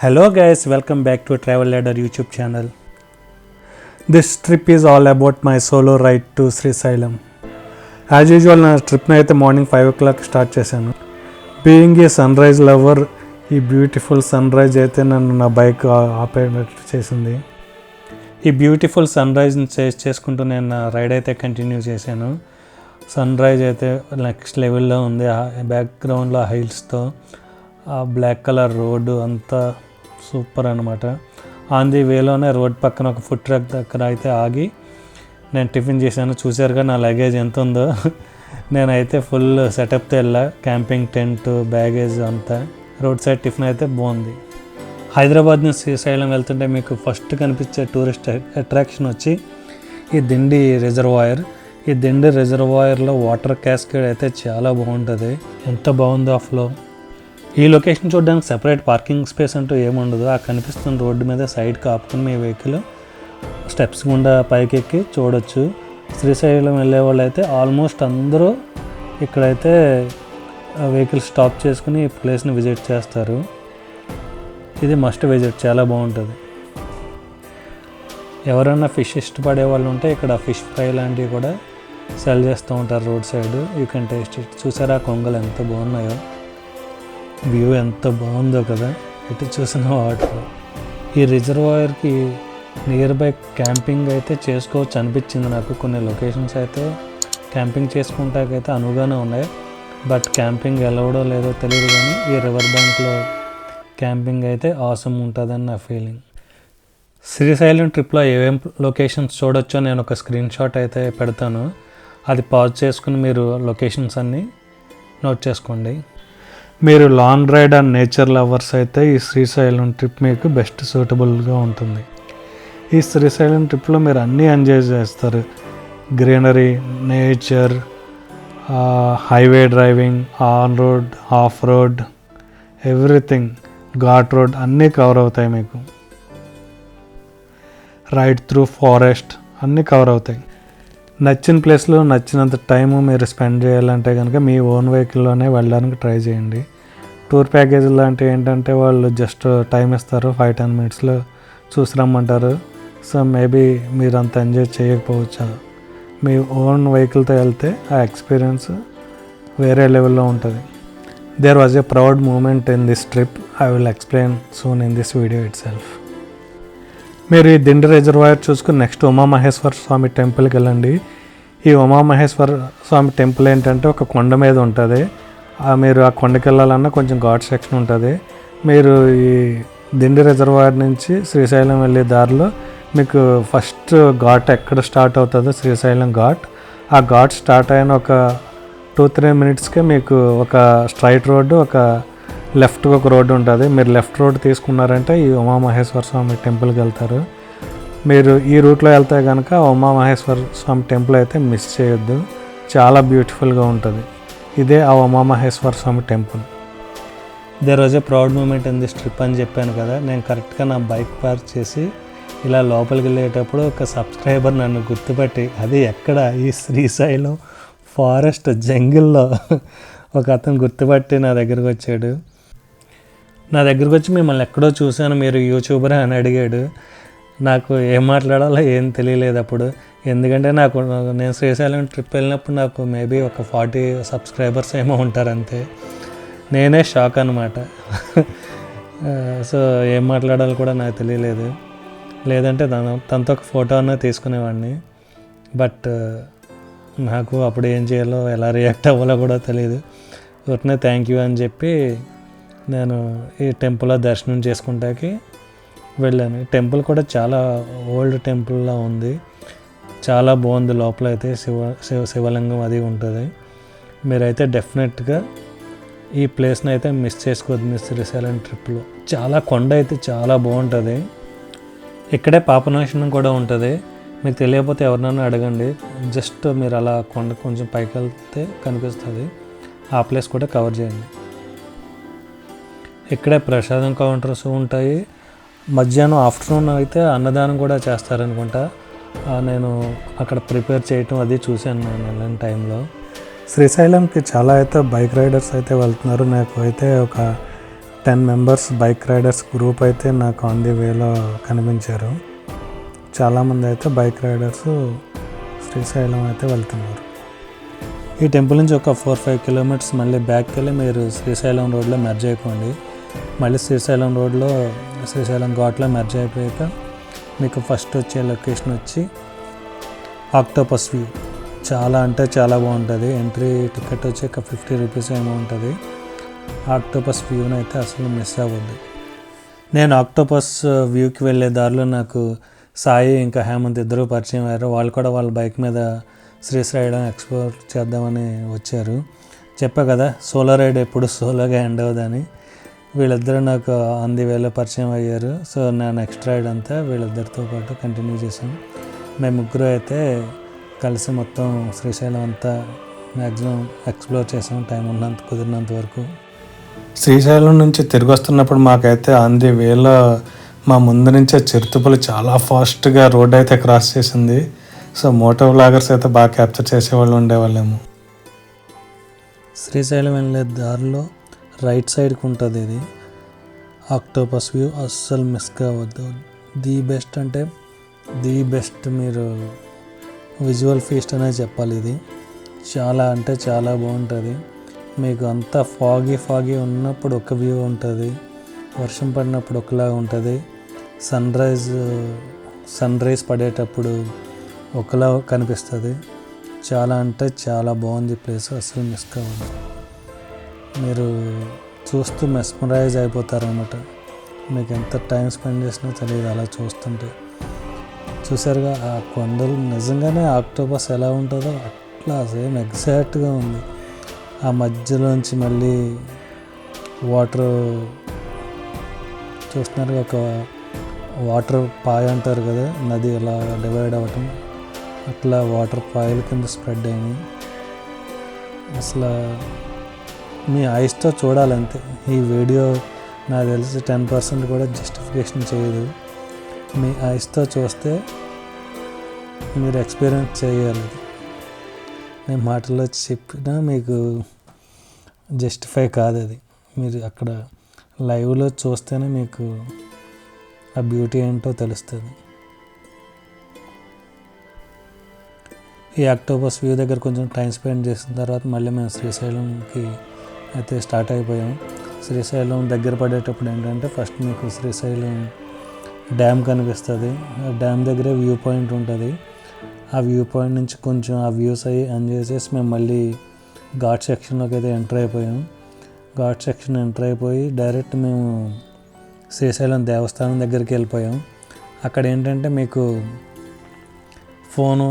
Hello guys, welcome back to Travel Ladder YouTube channel. This trip is all about my solo ride to Srisailam. As usual నా ట్రిప్ని అయితే morning 5 o'clock start చేశాను. Being a sunrise lover, ఈ beautiful sunrise అయితే నన్ను నా bike ఆపేటట్టు చేసింది. ఈ బ్యూటిఫుల్ సన్ రైజ్ని చేసుకుంటూ నేను నా రైడ్ అయితే కంటిన్యూ చేశాను. సన్ రైజ్ అయితే నెక్స్ట్ లెవెల్లో ఉంది. బ్యాక్గ్రౌండ్లో హైల్స్తో ఆ బ్లాక్ కలర్ రోడ్డు అంతా సూపర్ అనమాట. ఆన్ ది వేలోనే రోడ్ పక్కన ఒక ఫుడ్ ట్రక్ దగ్గర అయితే ఆగి నేను టిఫిన్ చేశాను. చూసారుగా నా లగేజ్ ఎంత ఉందో. నేనైతే ఫుల్ సెటప్తో వెళ్ళా, క్యాంపింగ్ టెంట్, బ్యాగేజ్ అంతా. రోడ్ సైడ్ టిఫిన్ అయితే బాగుంది. హైదరాబాద్ నుంచి శ్రీశైలం వెళ్తుంటే మీకు ఫస్ట్ కనిపించే టూరిస్ట్ అట్రాక్షన్ వచ్చి ఈ దిండి రిజర్వాయర్. ఈ దిండి రిజర్వాయర్లో వాటర్ క్యాస్కేడ్ అయితే చాలా బాగుంటుంది. ఎంత బాగుందో ఆ ఫ్లో. ఈ లొకేషన్ చూడడానికి సెపరేట్ పార్కింగ్ స్పేస్ అంటూ ఏముండదు. ఆ కనిపిస్తున్న రోడ్డు మీద సైడ్కి ఆపుకుని మీ వెహికల్ స్టెప్స్ గుండా పైకి ఎక్కి చూడొచ్చు. శ్రీశైలం వెళ్ళే వాళ్ళు అయితే ఆల్మోస్ట్ అందరూ ఇక్కడైతే వెహికల్ స్టాప్ చేసుకుని ఈ ప్లేస్ని విజిట్ చేస్తారు. ఇది మస్ట్ విజిట్, చాలా బాగుంటుంది. ఎవరైనా ఫిష్ ఇష్టపడే వాళ్ళు ఉంటే ఇక్కడ ఫిష్ ఫ్రై లాంటివి కూడా సెల్ చేస్తూ ఉంటారు road side. You can taste it. చూసారా కొంగలు ఎంత బాగున్నాయో, వ్యూ ఎంత బాగుందో కదా, ఇటు చూసిన వాటర్. ఈ రిజర్వాయర్కి నియర్ బై క్యాంపింగ్ అయితే చేసుకోవచ్చు అనిపించింది నాకు. కొన్ని లొకేషన్స్ అయితే క్యాంపింగ్ చేసుకుంటాకైతే అనువుగానే ఉన్నాయి, బట్ క్యాంపింగ్ ఎలవడో లేదో తెలియదు. కానీ ఈ రివర్ బ్యాంక్లో క్యాంపింగ్ అయితే ఆసమ్ ఉంటుందని నా ఫీలింగ్. శ్రీశైలం ట్రిప్లో ఏమేం లొకేషన్స్ చూడొచ్చో నేను ఒక స్క్రీన్ షాట్ అయితే పెడతాను. అది పాజ్ చేసుకుని మీరు లొకేషన్స్ అన్నీ నోట్ చేసుకోండి. మీరు long ride and nature lovers అయితే ఈ శ్రీశైలం ట్రిప్ మీకు బెస్ట్ సూటబుల్గా ఉంటుంది. ఈ శ్రీశైలం ట్రిప్లో మీరు అన్నీ ఎంజాయ్ చేస్తారు. Greenery, nature, highway driving, on road, off road, everything, ghat road అన్నీ కవర్ అవుతాయి. మీకు రైడ్ త్రూ ఫారెస్ట్ అన్నీ కవర్ అవుతాయి. నచ్చిన ప్లేస్లో నచ్చినంత టైము మీరు స్పెండ్ చేయాలంటే కనుక మీ ఓన్ వెహికల్లోనే వెళ్ళడానికి ట్రై చేయండి. టూర్ ప్యాకేజ్ లాంటివి ఏంటంటే వాళ్ళు జస్ట్ టైం ఇస్తారు, 5-10 minutesలో చూసి రమ్మంటారు. సో మేబీ మీరు అంత ఎంజాయ్ చేయకపోవచ్చు. మీ ఓన్ వెహికల్తో వెళ్తే ఆ ఎక్స్పీరియన్స్ వేరే లెవెల్లో ఉంటుంది. There was a proud moment in this trip. I will explain soon in this video itself. మీరు ఈ దిండి రిజర్వాయర్ చూసుకుని నెక్స్ట్ ఉమామహేశ్వర స్వామి టెంపుల్కి వెళ్ళండి. ఈ ఉమామహేశ్వర స్వామి టెంపుల్ ఏంటంటే ఒక కొండ మీద ఉంటుంది. మీరు ఆ కొండకి వెళ్ళాలన్నా కొంచెం ఘాట్ సెక్షన్ ఉంటుంది. మీరు ఈ దిండి రిజర్వాయర్ నుంచి శ్రీశైలం వెళ్ళే దారిలో మీకు ఫస్ట్ ఘాట్ ఎక్కడ స్టార్ట్ అవుతుందో శ్రీశైలం ఘాట్. ఆ ఘాట్ స్టార్ట్ అయిన ఒక 2-3 minutesకే మీకు ఒక స్ట్రైట్ రోడ్డు, ఒక లెఫ్ట్కి ఒక రోడ్డు ఉంటుంది. మీరు లెఫ్ట్ రోడ్ తీసుకున్నారంటే ఈ ఉమామహేశ్వర స్వామి టెంపుల్కి వెళ్తారు. మీరు ఈ రూట్లో వెళ్తే కనుక ఉమామహేశ్వర స్వామి టెంపుల్ అయితే మిస్ చేయొద్దు. చాలా బ్యూటిఫుల్గా ఉంటుంది. ఇదే ఆ Umamaheswara Swamy temple. There was a proud moment in this trip అని చెప్పాను కదా. నేను కరెక్ట్గా నా బైక్ పార్క్ చేసి ఇలా లోపలికి వెళ్ళేటప్పుడు ఒక సబ్స్క్రైబర్ నన్ను గుర్తుపట్టి, అది ఎక్కడ, ఈ శ్రీశైలం ఫారెస్ట్ జంగిల్లో ఒక అతను గుర్తుపట్టి నా దగ్గరకు వచ్చాడు. నా దగ్గరకు వచ్చి మిమ్మల్ని ఎక్కడో చూశాను, మీరు యూట్యూబర్ అని అడిగాడు. నాకు ఏం మాట్లాడాలో ఏం తెలియలేదు అప్పుడు. ఎందుకంటే నేను శ్రీశైలం ట్రిప్ వెళ్ళినప్పుడు నాకు మేబీ ఒక 40 subscribers ఏమో ఉంటారు అంతే. నేనే షాక్ అనమాట. సో ఏం మాట్లాడాలో కూడా నాకు తెలియలేదు. లేదంటే తనతో ఒక ఫోటో అన్నా తీసుకునేవాడిని. బట్ నాకు అప్పుడు ఏం చేయాలో, ఎలా రియాక్ట్ అవ్వాలో కూడా తెలియదు. ఊరికనే థ్యాంక్ యూ అని చెప్పి నేను ఈ టెంపుల్లో దర్శనం చేసుకుంటాకి వెళ్ళాను. టెంపుల్ కూడా చాలా ఓల్డ్ టెంపుల్లా ఉంది, చాలా బాగుంది. లోపల అయితే శివలింగం అది ఉంటుంది. మీరైతే డెఫినెట్గా ఈ ప్లేస్ని అయితే మిస్ చేసుకోవద్దు మీ శ్రీశైలం ట్రిప్లో. చాలా కొండ అయితే చాలా బాగుంటుంది. ఇక్కడే పాపనాశనం కూడా ఉంటుంది. మీకు తెలియకపోతే ఎవరినైనా అడగండి. జస్ట్ మీరు అలా కొండ కొంచెం పైకి వెళ్తే కనిపిస్తుంది. ఆ ప్లేస్ కూడా కవర్ చేయండి. ఇక్కడే ప్రసాదం కౌంటర్స్ ఉంటాయి. మధ్యాహ్నం ఆఫ్టర్నూన్ అయితే అన్నదానం కూడా చేస్తారనుకుంటా. నేను అక్కడ ప్రిపేర్ చేయటం అది చూశాను నేను వెళ్ళిన టైంలో. శ్రీశైలంకి చాలా అయితే బైక్ రైడర్స్ అయితే వెళ్తున్నారు. నాకు అయితే ఒక 10 మెంబర్స్ బైక్ రైడర్స్ గ్రూప్ అయితే నాకు ఆన్ ది వేలో కనిపించారు. చాలామంది అయితే బైక్ రైడర్స్ శ్రీశైలం అయితే వెళ్తున్నారు. ఈ టెంపుల్ నుంచి ఒక 4-5 కిలోమీటర్స్ మళ్ళీ బ్యాక్కి వెళ్ళి మీరు శ్రీశైలం రోడ్లో మెర్జ్ అయిపోండి. మళ్ళీ శ్రీశైలం రోడ్లో శ్రీశైలం ఘాట్లో మెర్జ్ అయిపోయాక మీకు ఫస్ట్ వచ్చే లొకేషన్ వచ్చి ఆక్టోపస్ వ్యూ. చాలా అంటే చాలా బాగుంటుంది. ఎంట్రీ టికెట్ వచ్చి ఒక 50 రూపీస్ ఏమో ఉంటుంది. ఆక్టోపస్ వ్యూని అయితే అసలు మిస్ అవ్వద్దు. నేను ఆక్టోపస్ వ్యూకి వెళ్ళే దారిలో నాకు సాయి ఇంకా హేమంత్ ఇద్దరు పరిచయం అయ్యారు. వాళ్ళు కూడా వాళ్ళ బైక్ మీద శ్రీశైలం ఎక్స్ప్లోర్ చేద్దామని వచ్చారు. చెప్పా కదా, సోలో రైడ్ ఎప్పుడు సోలోగా ఎండ్ అవ్వదని. వీళ్ళిద్దరూ నాకు ఆన్ ది వేలో పరిచయం అయ్యారు. సో నా నెక్స్ట్ రైడ్ అంతా వీళ్ళిద్దరితో పాటు కంటిన్యూ చేశాం. మేము ముగ్గురు అయితే కలిసి మొత్తం శ్రీశైలం అంతా మ్యాక్సిమం ఎక్స్ప్లోర్ చేసాం, టైం ఉన్నంత కుదిరినంత వరకు. శ్రీశైలం నుంచి తిరిగి వస్తున్నప్పుడు మాకైతే ఆన్ ది వేలో మా ముందు నుంచే చిరుతపులు చాలా ఫాస్ట్గా రోడ్ అయితే క్రాస్ చేసింది. సో మోటో వ్లాగర్స్ అయితే బాగా క్యాప్చర్ చేసేవాళ్ళు ఉండేవాళ్ళేమో. శ్రీశైలం వెళ్ళే దారిలో రైట్ సైడ్కి ఉంటుంది ఇది ఆక్టోపస్ వ్యూ. అస్సలు మిస్ కావద్దు. ది బెస్ట్ అంటే ది బెస్ట్, మీరు విజువల్ ఫీస్ట్ అనే చెప్పాలి. ఇది చాలా అంటే చాలా బాగుంటుంది. మీకు అంతా ఫాగీ ఉన్నప్పుడు ఒక వ్యూ ఉంటుంది, వర్షం పడినప్పుడు ఒకలాగా ఉంటుంది, సన్ రైజ్ పడేటప్పుడు ఒకలా కనిపిస్తుంది. చాలా అంటే చాలా బాగుంది ప్లేస్. అసలు మిస్ కావద్దు. మీరు చూస్తూ మెస్మరైజ్ అయిపోతారన్నమాట. మీకు ఎంత టైం స్పెండ్ చేసినా తెలియదు అలా చూస్తుంటే. చూసారుగా ఆ కొండలు నిజంగానే ఆక్టోపస్ ఎలా ఉంటుందో అట్లా సేమ్ ఎగ్జాక్ట్గా ఉంది. ఆ మధ్యలోంచి మళ్ళీ వాటర్ చూస్తున్నారు, ఒక వాటర్ పాయ అంటారు కదా, నది ఎలా డివైడ్ అవ్వటం, అట్లా వాటర్ పాయల కింద స్ప్రెడ్ అయినాయి. అసలు మీ ఐస్తో చూడాలంతే. ఈ వీడియో నాకు తెలిసి 10% కూడా జస్టిఫికేషన్ చేయదు. మీ ఐస్తో చూస్తే మీరు ఎక్స్పీరియన్స్ చేయాలి. నేను మాటల్లో చెప్పినా మీకు జస్టిఫై కాదు. అది మీరు అక్కడ లైవ్లో చూస్తేనే మీకు ఆ బ్యూటీ ఏంటో తెలుస్తుంది. ఈ ఆక్టోపస్ వ్యూ దగ్గర కొంచెం టైం స్పెండ్ చేసిన తర్వాత మళ్ళీ మేము శ్రీశైలంకి అయితే స్టార్ట్ అయిపోయాం. శ్రీశైలం దగ్గర పడేటప్పుడు ఏంటంటే ఫస్ట్ మీకు శ్రీశైలం డ్యామ్ కనిపిస్తుంది. ఆ డ్యామ్ దగ్గరే వ్యూ పాయింట్ ఉంటుంది. ఆ వ్యూ పాయింట్ నుంచి కొంచెం ఆ వ్యూస్ అయ్యి ఎంజాయ్ చేసి మేము మళ్ళీ ఘాట్ సెక్షన్లోకి అయితే ఎంటర్ అయిపోయాం. ఘాట్ సెక్షన్ ఎంటర్ అయిపోయి డైరెక్ట్ మేము శ్రీశైలం దేవస్థానం దగ్గరికి వెళ్ళిపోయాం. అక్కడ ఏంటంటే మీకు ఫోను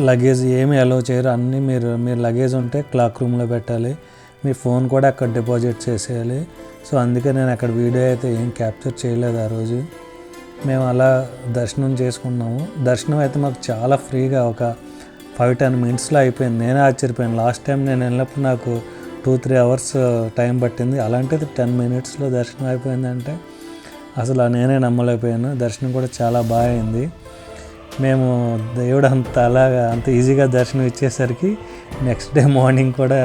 లగేజ్ ఏమి అలౌ చేయరు. అన్నీ మీరు లగేజ్ ఉంటే క్లాక్ రూమ్లో పెట్టాలి. మీ ఫోన్ కూడా అక్కడ డిపాజిట్ చేసేయాలి. సో అందుకే నేను అక్కడ వీడియో అయితే ఏం క్యాప్చర్ చేయలేదు ఆ రోజు. మేము అలా దర్శనం చేసుకున్నాము. దర్శనం అయితే మాకు చాలా ఫ్రీగా ఒక 5-10 మినిట్స్లో అయిపోయింది. నేనే ఆశ్చర్యపోయాను. లాస్ట్ టైం నేను వెళ్ళినప్పుడు నాకు 2-3 అవర్స్ టైం పట్టింది. అలాంటిది 10 మినిట్స్లో దర్శనం అయిపోయిందంటే అసలు నేనే నమ్మలేకపోయాను. దర్శనం కూడా చాలా బాగా అయింది. మేము దేవుడు అంత ఈజీగా దర్శనం ఇచ్చేసరికి నెక్స్ట్ డే మార్నింగ్ కూడా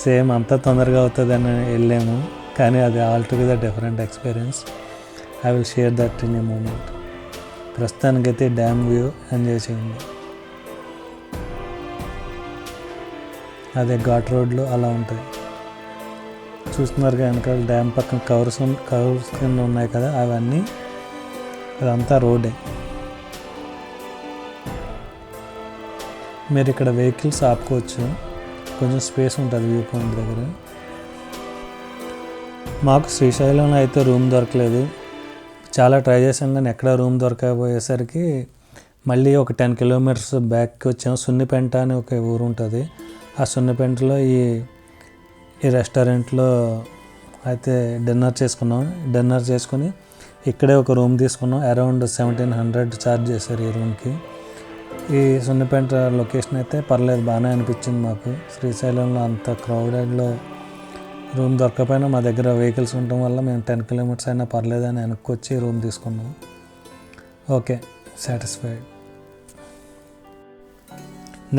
సేమ్ అంత తొందరగా అవుతుందని వెళ్ళాము. కానీ అది altogether different experience. I will share that in a moment. ప్రస్తుతానికైతే డ్యామ్ వ్యూ ఎంజాయ్ చేయండి. అదే ఘాట్ రోడ్లు అలా ఉంటుంది. చూస్తున్నారు కనుక డ్యామ్ పక్కన కవర్స్ కింద ఉన్నాయి కదా, అవన్నీ అదంతా రోడ్డే. మీరు ఇక్కడ వెహికల్స్ ఆపుకోవచ్చు, కొంచెం స్పేస్ ఉంటుంది వ్యూ పాయింట్ దగ్గర. మాకు శ్రీశైలంలో అయితే రూమ్ దొరకలేదు. చాలా ట్రై చేసాం కానీ ఎక్కడ రూమ్ దొరకకపోయేసరికి మళ్ళీ ఒక 10 కిలోమీటర్స్ బ్యాక్కి వచ్చాము. సున్నిపెంట అని ఒక ఊరు ఉంటుంది. ఆ సున్నిపెంటలో ఈ రెస్టారెంట్లో అయితే డిన్నర్ చేసుకున్నాం. డిన్నర్ చేసుకుని ఇక్కడే ఒక రూమ్ తీసుకున్నాం. అరౌండ్ 1700 ఛార్జ్ చేశారు ఈ రూమ్కి. ఈ సున్నిపెంట లొకేషన్ అయితే పర్లేదు, బాగానే అనిపించింది మాకు. శ్రీశైలంలో అంత క్రౌడెడ్లో రూమ్ దొరకపోయినా మా దగ్గర వెహికల్స్ ఉండటం వల్ల మేము 10 కిలోమీటర్స్ అయినా పర్లేదని వెనక్కి వచ్చి రూమ్ తీసుకున్నాం. Okay, satisfied.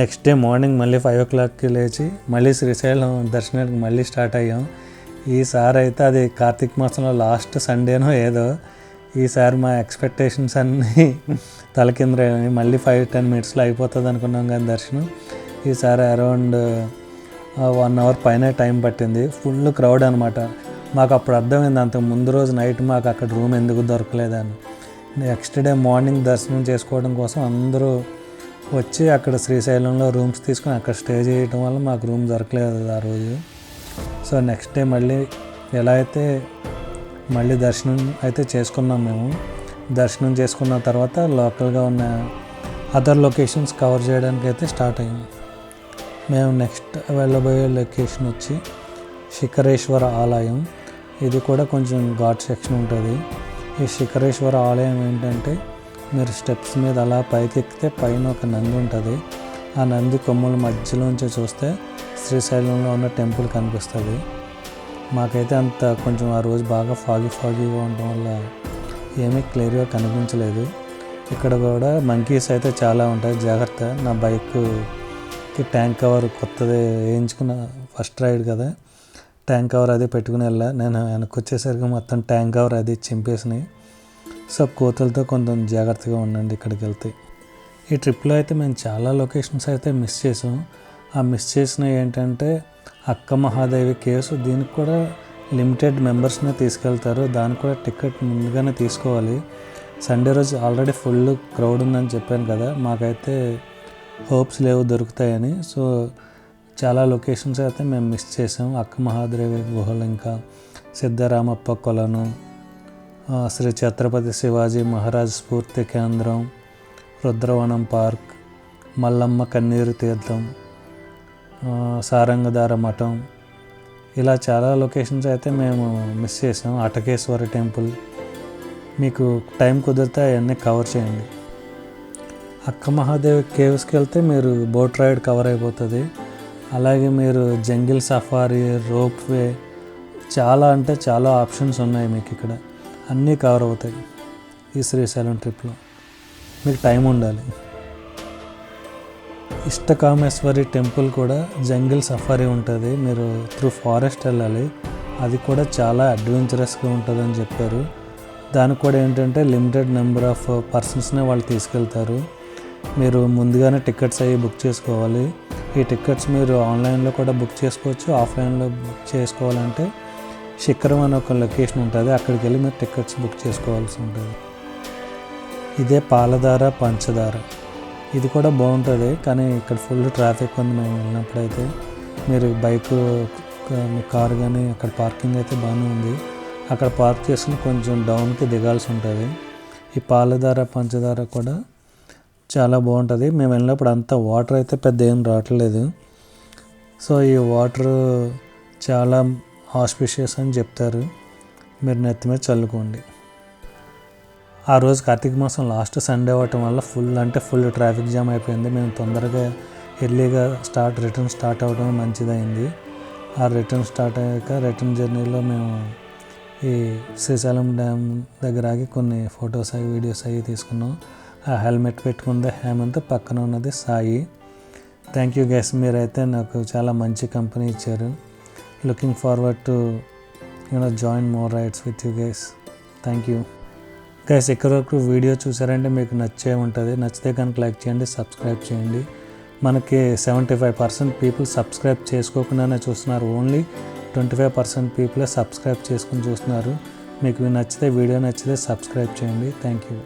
Next day morning మళ్ళీ 5 o'clockకి లేచి మళ్ళీ శ్రీశైలం దర్శనానికి మళ్ళీ స్టార్ట్ అయ్యాం. ఈసారి అయితే అది కార్తీక మాసంలో లాస్ట్ సండేనో ఏదో, ఈసారి మా ఎక్స్పెక్టేషన్స్ అన్నీ తలకిందులయ్యాయి. మళ్ళీ 5-10 మినిట్స్లో అయిపోతుంది అనుకున్నాం కానీ దర్శనం, ఈసారి అరౌండ్ 1 అవర్ పైన టైం పట్టింది. ఫుల్ క్రౌడ్ అనమాట. మాకు అప్పుడు అర్థమైంది అంతకు ముందు రోజు నైట్ మాకు అక్కడ రూమ్ ఎందుకు దొరకలేదని. నెక్స్ట్ డే మార్నింగ్ దర్శనం చేసుకోవడం కోసం అందరూ వచ్చి అక్కడ శ్రీశైలంలో రూమ్స్ తీసుకుని అక్కడ స్టే చేయడం వల్ల మాకు రూమ్ దొరకలేదు ఆ రోజు. సో నెక్స్ట్ డే మళ్ళీ ఎలా అయితే మళ్ళీ దర్శనం అయితే చేసుకున్నాం మేము. దర్శనం చేసుకున్న తర్వాత లోకల్గా ఉన్న అదర్ లొకేషన్స్ కవర్ చేయడానికి అయితే స్టార్ట్ అయ్యాం. మేము నెక్స్ట్ వెళ్ళబోయే లొకేషన్ వచ్చి శిఖరేశ్వర ఆలయం. ఇది కూడా కొంచెం ఘాట్ సెక్షన్ ఉంటుంది. ఈ శిఖరేశ్వర ఆలయం ఏంటంటే, మీరు స్టెప్స్ మీద అలా పైకి ఎక్కితే పైన ఒక నంది ఉంటుంది. ఆ నంది కొమ్ముల మధ్యలోంచి చూస్తే శ్రీశైలంలో ఉన్న టెంపుల్ కనిపిస్తుంది. మాకైతే అంత కొంచెం ఆ రోజు బాగా ఫాగీగా ఉండడం వల్ల ఏమీ క్లియర్గా కనిపించలేదు. ఇక్కడ కూడా మంకీస్ అయితే చాలా ఉంటాయి, జాగ్రత్త. నా బైక్కి ట్యాంక్ కవర్ కొత్తది వేయించుకున్న, ఫస్ట్ రైడ్ కదా, ట్యాంక్ కవర్ అది పెట్టుకుని వెళ్ళా. నేను వెనక్కి వచ్చేసరికి మొత్తం ట్యాంక్ కవర్ అది చింపేసినాయి. సో కోతులతో కొంచెం జాగ్రత్తగా ఉండండి ఇక్కడికి వెళ్తే. ఈ ట్రిప్లో అయితే మేము చాలా లొకేషన్స్ అయితే మిస్ చేసాం. ఆ మిస్ చేసినవి ఏంటంటే అక్క మహాదేవి కేవ్స్. దీనికి కూడా లిమిటెడ్ మెంబర్స్నే తీసుకెళ్తారు. దానికి కూడా టికెట్ ముందుగానే తీసుకోవాలి. సండే రోజు ఆల్రెడీ ఫుల్ క్రౌడ్ ఉందని చెప్పాను కదా, మాకైతే హోప్స్ లేవు దొరుకుతాయని. సో చాలా లొకేషన్స్ అయితే మేము మిస్ చేసాం. అక్క మహాదేవి గుహలు, ఇంకా సిద్ధరామప్ప కొలను, శ్రీ ఛత్రపతి శివాజీ మహారాజ్ స్ఫూర్తి కేంద్రం, రుద్రవనం పార్క్, మల్లమ్మ కన్నీరు తీర్థం, సారంగధార మఠం, ఇలా చాలా లొకేషన్స్ అయితే మేము మిస్ చేసాం. అటకేశ్వర టెంపుల్. మీకు టైం కుదిరితే అవన్నీ కవర్ చేయండి. అక్క మహాదేవి కేవ్స్కి వెళ్తే మీరు బోట్ రైడ్ కవర్ అయిపోతుంది. అలాగే మీరు జంగిల్ సఫారీ, రోప్ వే, చాలా అంటే చాలా ఆప్షన్స్ ఉన్నాయి మీకు ఇక్కడ. అన్నీ కవర్ అవుతాయి ఈ శ్రీశైలం ట్రిప్లో. మీకు టైం ఉండాలి. ఇష్టకామేశ్వరి టెంపుల్ కూడా జంగిల్ సఫారీ ఉంటుంది. మీరు త్రూ ఫారెస్ట్ వెళ్ళాలి. అది కూడా చాలా అడ్వెంచరస్గా ఉంటుందని చెప్పారు. దానికి కూడా ఏంటంటే లిమిటెడ్ నెంబర్ ఆఫ్ పర్సన్స్నే వాళ్ళు తీసుకెళ్తారు. మీరు ముందుగానే టికెట్స్ అవి బుక్ చేసుకోవాలి. ఈ టికెట్స్ మీరు ఆన్లైన్లో కూడా బుక్ చేసుకోవచ్చు. ఆఫ్లైన్లో బుక్ చేసుకోవాలంటే శిఖరం అనే ఒక లొకేషన్ ఉంటుంది, అక్కడికి వెళ్ళి మీరు టికెట్స్ బుక్ చేసుకోవాల్సి ఉంటుంది. ఇదే పాలధార పంచదార. ఇది కూడా బాగుంటుంది, కానీ ఇక్కడ ఫుల్ ట్రాఫిక్ ఉంది. మేము వెళ్ళినప్పుడైతే మీరు బైక్, మీ కారు కానీ అక్కడ పార్కింగ్ అయితే బాగానే ఉంది. అక్కడ పార్క్ చేసుకుని కొంచెం డౌన్కి దిగాల్సి ఉంటుంది. ఈ పాలధార పంచదార కూడా చాలా బాగుంటుంది. మేము వెళ్ళినప్పుడు అంతా వాటర్ అయితే పెద్ద ఏం రావట్లేదు. సో ఈ వాటర్ చాలా ఆస్పిషియస్ అని చెప్తారు. మీరు నెత్తి మీద చల్లుకోండి. ఆ రోజు కార్తీక మాసం లాస్ట్ సండే అవ్వటం వల్ల ఫుల్ ట్రాఫిక్ జామ్ అయిపోయింది. మేము తొందరగా ఎర్లీగా రిటర్న్ స్టార్ట్ అవ్వడం మంచిదైంది. ఆ రిటర్న్ స్టార్ట్ అయ్యాక రిటర్న్ జర్నీలో మేము ఈ శ్రీశైలం డ్యామ్ దగ్గర ఆగి కొన్ని ఫొటోస్ అవి వీడియోస్ అవి తీసుకున్నాం. ఆ హెల్మెట్ పెట్టుకుందే హేమంత్, పక్కన ఉన్నది సాయి. థ్యాంక్ యూ గైస్, మీరైతే నాకు చాలా మంచి కంపెనీ ఇచ్చారు. Looking forward to join more rides with you guys. Thank you guys. ఇక్కడ వరకు వీడియో చూసారంటే మీకు నచ్చే ఉంటుంది. నచ్చితే కనుక లైక్ చేయండి, సబ్స్క్రైబ్ చేయండి. మనకి 75% పీపుల్ సబ్స్క్రైబ్ చేసుకోకుండానే చూస్తున్నారు. ఓన్లీ 25% పీపులే సబ్స్క్రైబ్ చేసుకుని చూస్తున్నారు. మీకు నచ్చితే, వీడియో నచ్చితే సబ్స్క్రైబ్ చేయండి. Thank you.